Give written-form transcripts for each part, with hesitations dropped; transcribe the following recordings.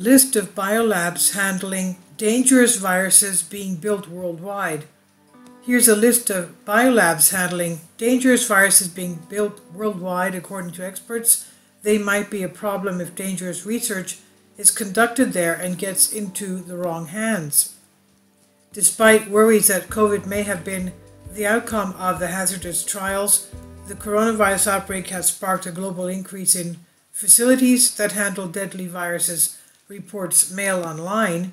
list of biolabs handling dangerous viruses being built worldwide. Here's a list of biolabs handling dangerous viruses being built worldwide. According to experts, they might be a problem if dangerous research is conducted there and gets into the wrong hands. Despite worries that COVID may have been the outcome of the hazardous trials, the coronavirus outbreak has sparked a global increase in facilities that handle deadly viruses, reports Mail Online.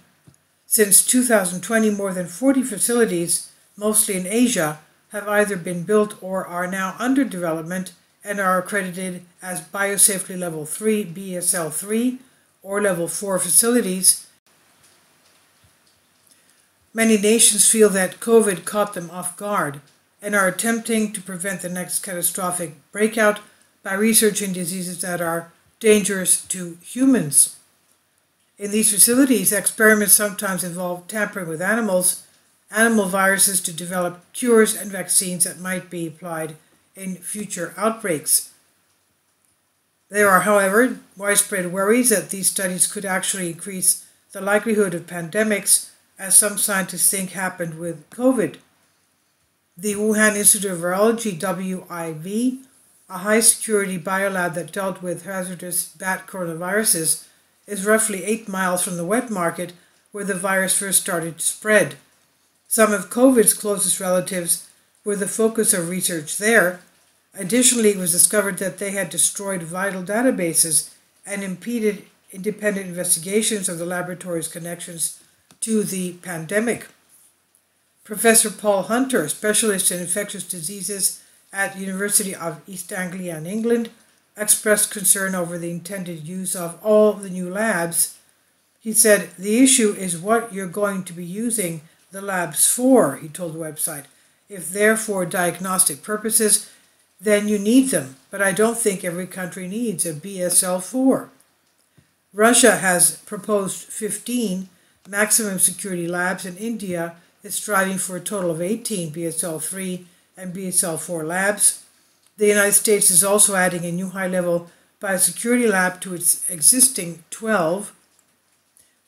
Since 2020, more than 40 facilities, mostly in Asia, have either been built or are now under development and are accredited as Biosafety Level 3 (BSL-3) or Level 4 facilities. Many nations feel that COVID caught them off guard and are attempting to prevent the next catastrophic breakout by researching diseases that are dangerous to humans. In these facilities, experiments sometimes involve tampering with animal viruses to develop cures and vaccines that might be applied in future outbreaks. There are, however, widespread worries that these studies could actually increase the likelihood of pandemics, as some scientists think happened with COVID. The Wuhan Institute of Virology, WIV, a high-security biolab that dealt with hazardous bat coronaviruses, is roughly 8 miles from the wet market where the virus first started to spread. Some of COVID's closest relatives were the focus of research there. Additionally, it was discovered that they had destroyed vital databases and impeded independent investigations of the laboratory's connections to the pandemic. Professor Paul Hunter, a specialist in infectious diseases at the University of East Anglia in England, expressed concern over the intended use of all the new labs. He said, "The issue is what you're going to be using the labs for," he told the website. "If they're for diagnostic purposes, then you need them, but I don't think every country needs a BSL-4. Russia has proposed 15 maximum security labs, and India is striving for a total of 18 BSL-3 and BSL-4 labs. The United States is also adding a new high-level biosecurity lab to its existing 12.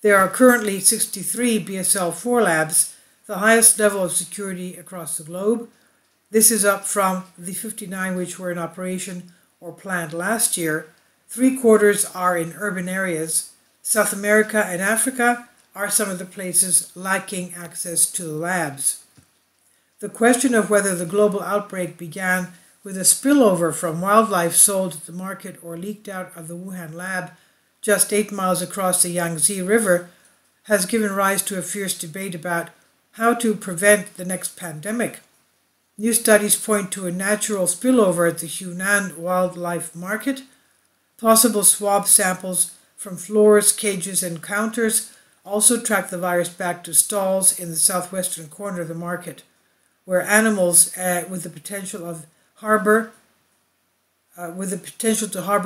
There are currently 63 BSL-4 labs, the highest level of security across the globe. This is up from the 59 which were in operation or planned last year. 3/4 are in urban areas. South America and Africa are some of the places lacking access to the labs. The question of whether the global outbreak began with a spillover from wildlife sold at the market or leaked out of the Wuhan lab just 8 miles across the Yangtze River has given rise to a fierce debate about how to prevent the next pandemic. New studies point to a natural spillover at the Hunan wildlife market. Possible swab samples from floors, cages, and counters also track the virus back to stalls in the southwestern corner of the market, where animals with the potential to harbor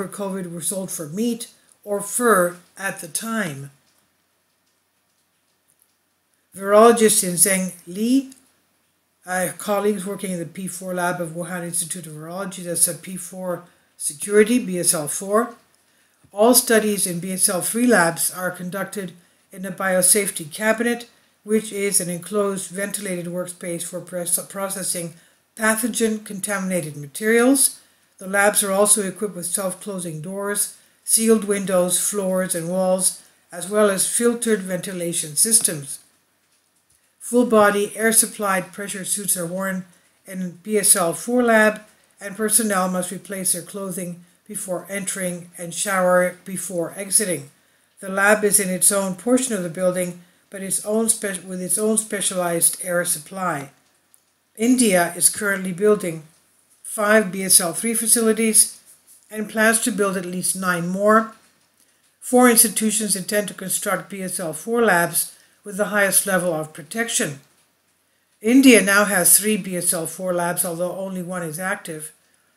COVID were sold for meat or fur at the time. Virologist Zheng Li, colleagues working in the P4 lab of Wuhan Institute of Virology, that's a P4 security, BSL-4. All studies in BSL-3 labs are conducted in a biosafety cabinet, which is an enclosed ventilated workspace for processing pathogen-contaminated materials. The labs are also equipped with self-closing doors, sealed windows, floors, and walls, as well as filtered ventilation systems. Full-body, air-supplied pressure suits are worn in BSL-4 lab, and personnel must replace their clothing before entering and shower before exiting. The lab is in its own portion of the building, but with its own specialized air supply. India is currently building 5 BSL-3 facilities and plans to build at least 9 more. 4 institutions intend to construct BSL-4 labs with the highest level of protection. India now has 3 BSL-4 labs, although only 1 is active.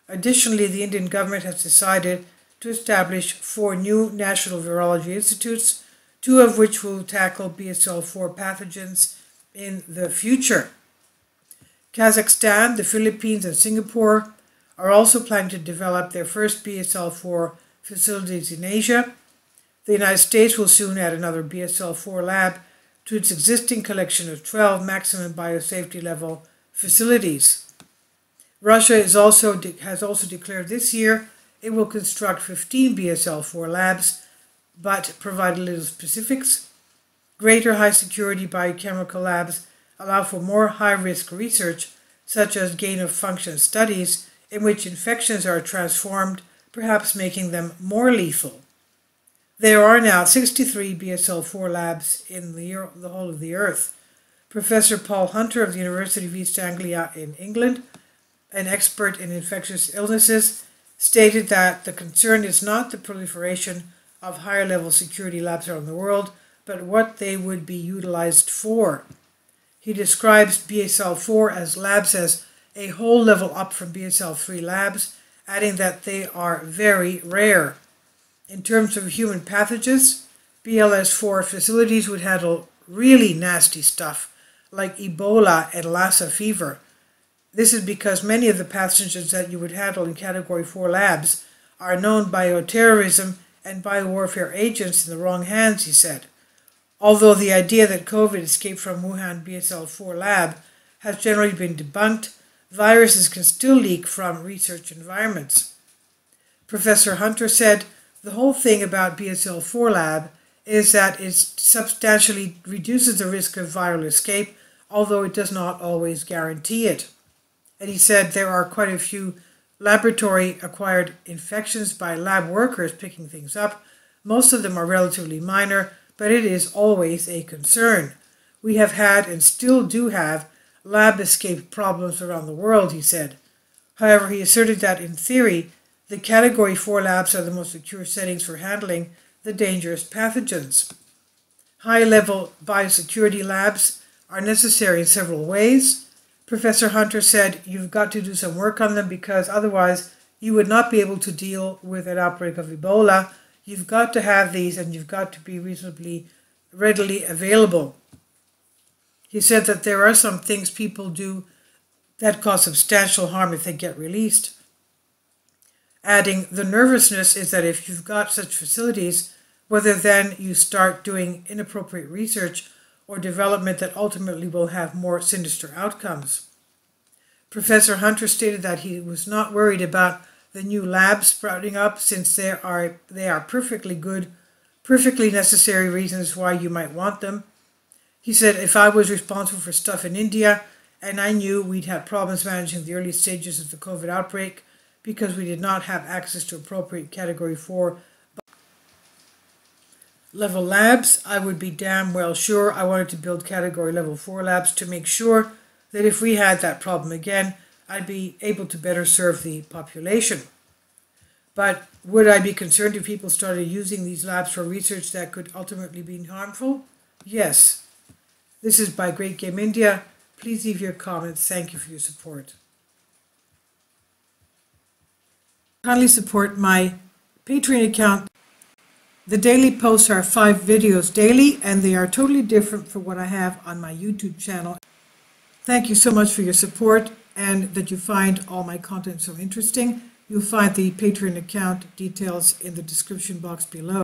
Additionally, the Indian government has decided to establish 4 new national virology institutes, 2 of which will tackle BSL-4 pathogens in the future. Kazakhstan, the Philippines, and Singapore are also planning to develop their first BSL-4 facilities in Asia. The United States will soon add another BSL-4 lab to its existing collection of 12 maximum biosafety level facilities. Russia has also declared this year it will construct 15 BSL-4 labs, but provided little specifics. Greater high-security biochemical labs allow for more high-risk research, such as gain-of-function studies, in which infections are transformed, perhaps making them more lethal. There are now 63 BSL-4 labs in the whole of the earth. Professor Paul Hunter of the University of East Anglia in England, an expert in infectious illnesses, stated that the concern is not the proliferation of higher-level security labs around the world, but what they would be utilized for. He describes BSL-4 as labs as a whole level up from BSL-3 labs, adding that they are very rare. In terms of human pathogens, BLS-4 facilities would handle really nasty stuff like Ebola and Lassa fever. This is because many of the pathogens that you would handle in Category 4 labs are known bioterrorism and biowarfare agents in the wrong hands, he said. Although the idea that COVID escaped from Wuhan BSL-4 lab has generally been debunked, viruses can still leak from research environments. Professor Hunter said, the whole thing about BSL-4 lab is that it substantially reduces the risk of viral escape, although it does not always guarantee it. And he said there are quite a few laboratory-acquired infections by lab workers picking things up. Most of them are relatively minor, but it is always a concern. We have had and still do have lab escape problems around the world, he said. However, he asserted that in theory, the Category 4 labs are the most secure settings for handling the dangerous pathogens. High-level biosecurity labs are necessary in several ways. Professor Hunter said you've got to do some work on them because otherwise you would not be able to deal with an outbreak of Ebola. You've got to have these and you've got to be reasonably readily available. He said that there are some things people do that cause substantial harm if they get released. Adding, the nervousness is that if you've got such facilities, whether then you start doing inappropriate research or development that ultimately will have more sinister outcomes. Professor Hunter stated that he was not worried about the new labs sprouting up since they are perfectly good, perfectly necessary reasons why you might want them. He said, if I was responsible for stuff in India and I knew we'd have problems managing the early stages of the COVID outbreak because we did not have access to appropriate Category 4 level labs, I would be damn well sure I wanted to build Category Level 4 labs to make sure that if we had that problem again, I'd be able to better serve the population. But would I be concerned if people started using these labs for research that could ultimately be harmful? Yes. This is by Great Game India. Please leave your comments. Thank you for your support. Kindly support my Patreon account. The daily posts are 5 videos daily, and they are totally different from what I have on my YouTube channel. Thank you so much for your support and that you find all my content so interesting. You'll find the Patreon account details in the description box below.